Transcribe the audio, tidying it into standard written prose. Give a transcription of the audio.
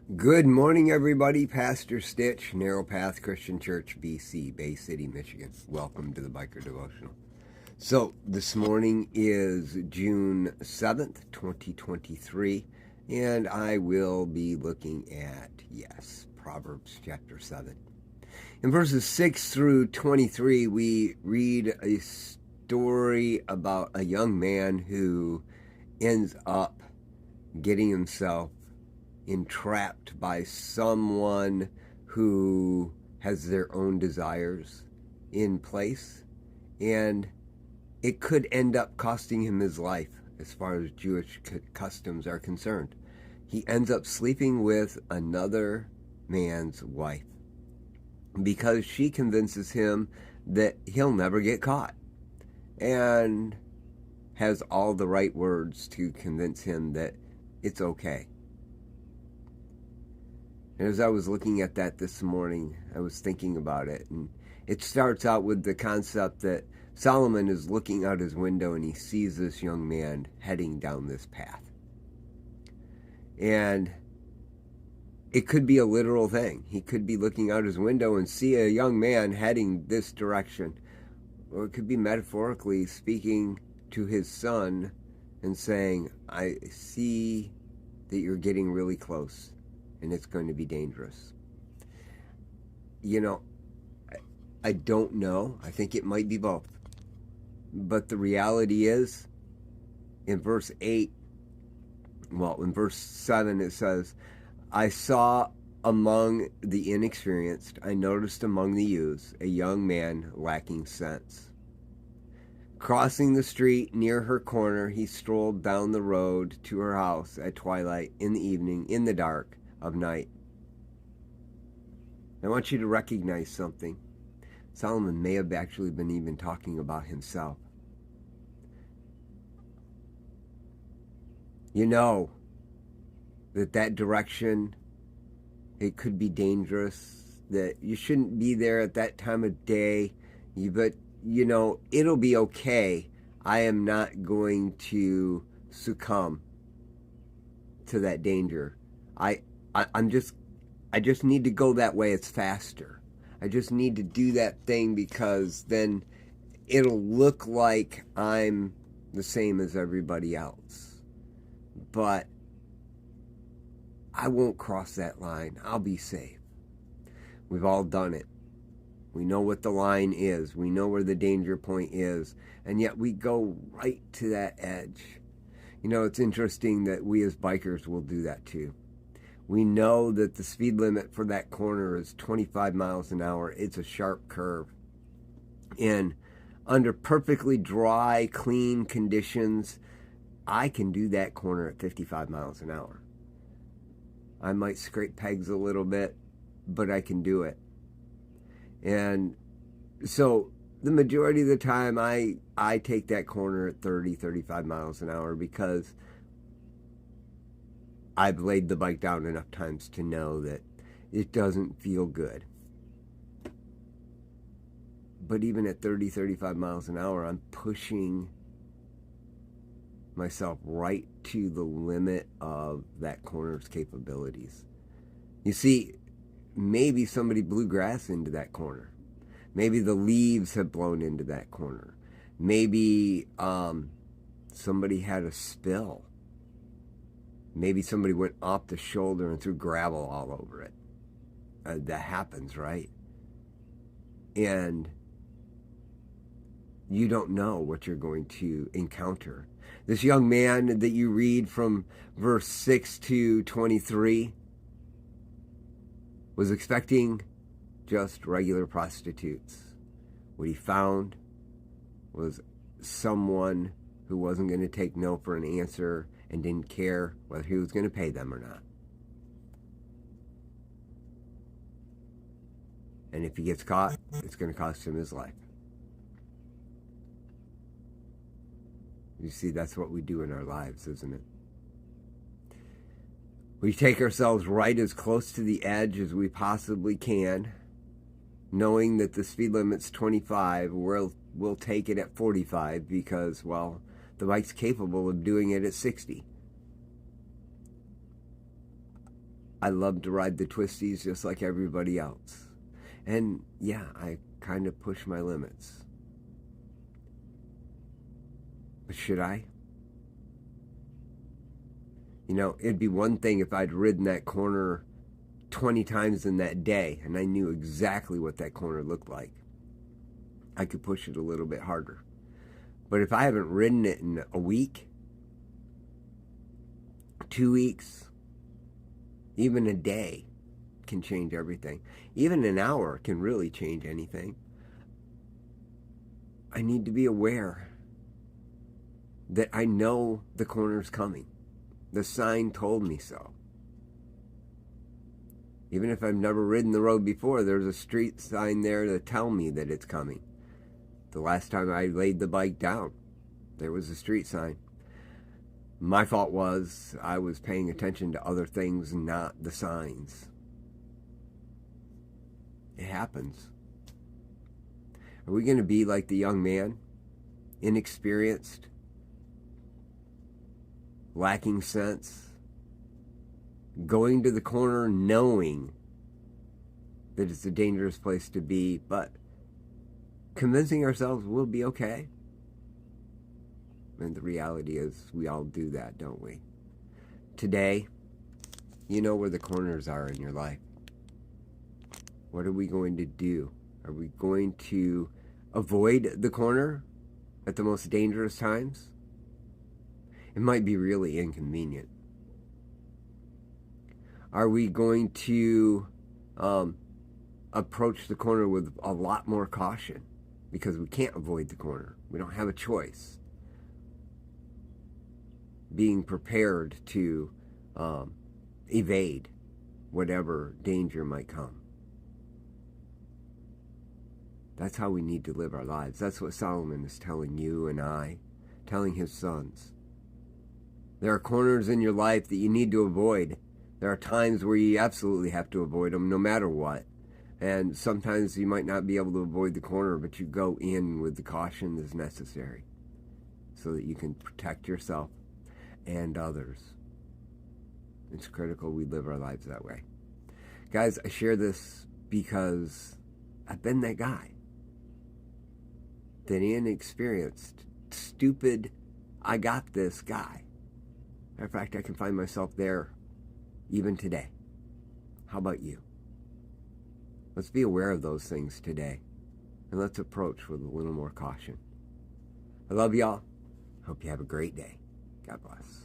Good morning, everybody. Pastor Stitch, Narrow Path Christian Church, BC, Bay City, Michigan. Welcome to the Biker Devotional. So, this morning is June 7th, 2023, and I will be looking at, Proverbs chapter 7. In verses 6 through 23, we read a story about a young man who ends up getting himself entrapped by someone who has their own desires in place, and it could end up costing him his life as far as Jewish customs are concerned. He ends up sleeping with another man's wife because she convinces him that he'll never get caught and has all the right words to convince him that it's okay. And as I was looking at that this morning, I was thinking about it. And it starts out with the concept that Solomon is looking out his window and he sees this young man heading down this path. And it could be a literal thing. He could be looking out his window and see a young man heading this direction. Or it could be metaphorically speaking to his son and saying, I see that you're getting really close. And it's going to be dangerous. I don't know. I think it might be both. But the reality is, in verse 7 it says, I saw among the inexperienced, I noticed among the youths, a young man lacking sense. Crossing the street near her corner, he strolled down the road to her house at twilight, in the evening, in the dark of night. I want you to recognize something. Solomon may have actually been even talking about himself. You know that direction, it could be dangerous, that you shouldn't be there at that time of day, but it'll be okay. I am not going to succumb to that danger. I just need to go that way. It's faster. I just need to do that thing because then it'll look like I'm the same as everybody else. But I won't cross that line. I'll be safe. We've all done it. We know what the line is. We know where the danger point is. And yet we go right to that edge. It's interesting that we as bikers will do that too. We know that the speed limit for that corner is 25 miles an hour. It's a sharp curve. And under perfectly dry, clean conditions, I can do that corner at 55 miles an hour. I might scrape pegs a little bit, but I can do it. And so the majority of the time, I take that corner at 30, 35 miles an hour because I've laid the bike down enough times to know that it doesn't feel good. But even at 30, 35 miles an hour, I'm pushing myself right to the limit of that corner's capabilities. You see, maybe somebody blew grass into that corner. Maybe the leaves have blown into that corner. Maybe somebody had a spill. Maybe somebody went off the shoulder and threw gravel all over it. That happens, right? And you don't know what you're going to encounter. This young man that you read from verse 6 to 23 was expecting just regular prostitutes. What he found was someone who wasn't going to take no for an answer and didn't care whether he was going to pay them or not. And if he gets caught, it's going to cost him his life. You see, that's what we do in our lives, isn't it? We take ourselves right as close to the edge as we possibly can, knowing that the speed limit's 25. We'll take it at 45 because, the bike's capable of doing it at 60. I love to ride the twisties just like everybody else. And yeah, I kind of push my limits. But should I? You know, it'd be one thing if I'd ridden that corner 20 times in that day and I knew exactly what that corner looked like. I could push it a little bit harder. But if I haven't ridden it in a week, 2 weeks, even a day can change everything. Even an hour can really change anything. I need to be aware that I know the corner's coming. The sign told me so. Even if I've never ridden the road before, there's a street sign there to tell me that it's coming. The last time I laid the bike down, there was a street sign. My fault was I was paying attention to other things, not the signs. It happens. Are we going to be like the young man? Inexperienced? Lacking sense? Going to the corner knowing that it's a dangerous place to be, but convincing ourselves we'll be okay? And the reality is we all do that, don't we? Today, you know where the corners are in your life. What are we going to do? Are we going to avoid the corner at the most dangerous times? It might be really inconvenient. Are we going to approach the corner with a lot more caution because we can't avoid the corner? We don't have a choice. Being prepared to evade whatever danger might come. That's how we need to live our lives. That's what Solomon is telling you and I, telling his sons. There are corners in your life that you need to avoid. There are times where you absolutely have to avoid them no matter what. And sometimes you might not be able to avoid the corner, but you go in with the caution that's necessary so that you can protect yourself and others. It's critical we live our lives that way. Guys, I share this because I've been that guy. That inexperienced, stupid, I got this guy. Matter of fact, I can find myself there even today. How about you? Let's be aware of those things today. And let's approach with a little more caution. I love y'all. Hope you have a great day. God bless.